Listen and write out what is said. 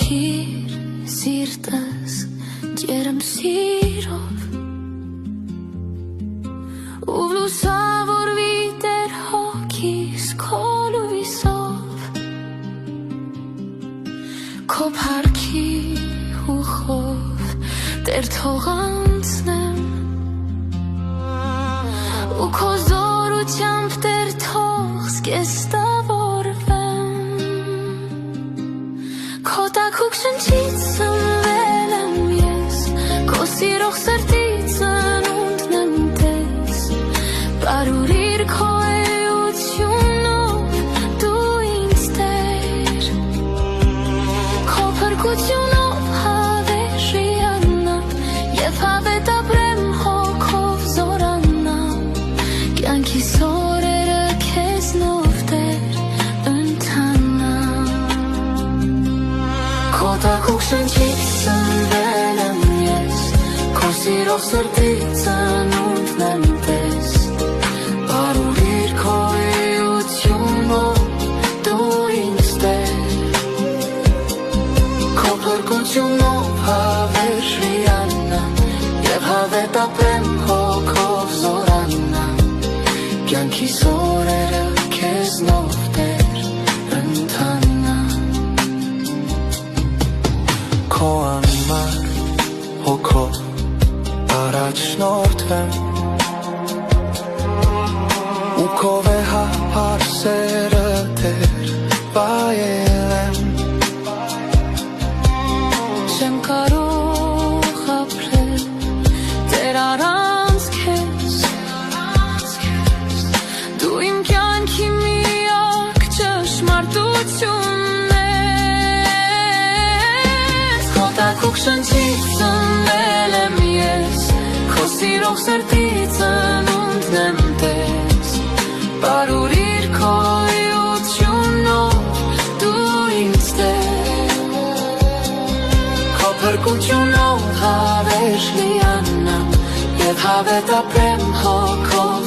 Կոչիր սիրտս ջերմ սիրով ու լուսավորվի Տեր հոգիս քո լույսով քո փառքի հուխով Տեր թող անցնեմ ու քո զորությամբ Տեր թող զգեստավորվեմ քո տաքուկ շնչից սնվել եմ ես քո սիրող սրտից ծնունդն եմ տես բարուրիր քո էությունով դու ինձ Տեր քո փրկությունով հավերժիանամ և հավետ ապրեմ հոգով զորանամ կյանքիս օրերը քեզնով Տեր ընթանամ քո տաքուկ շնչից սնվել եմ ես քո սիրող սրտից ծնունդն եմ տես բարուրիր քո էությունով դու ինձ Տեր քո փրկությունով հավերժիանամ և հավետ ապրեմ հոգով զորանամ կյանքիս օրերը քեզնով Տեր ընթանամ քո անմար հոգով առաջնորդվեմ ու քո վեհահար սերը Տեր վայելեմ չեմ կարող ապրել Տեր առանց քեզ դու իմ կյանքի միակ ճշմարտությունն ես քո տաքուկ շնչից ծնվել եմ ես քո սիրող սրտից ծնունդն եմ տես բարուրիր քո էությունով դու ինձ Տեր քո փրկությունով հավերժ լիանամ և հավետ ապրեմ հոգով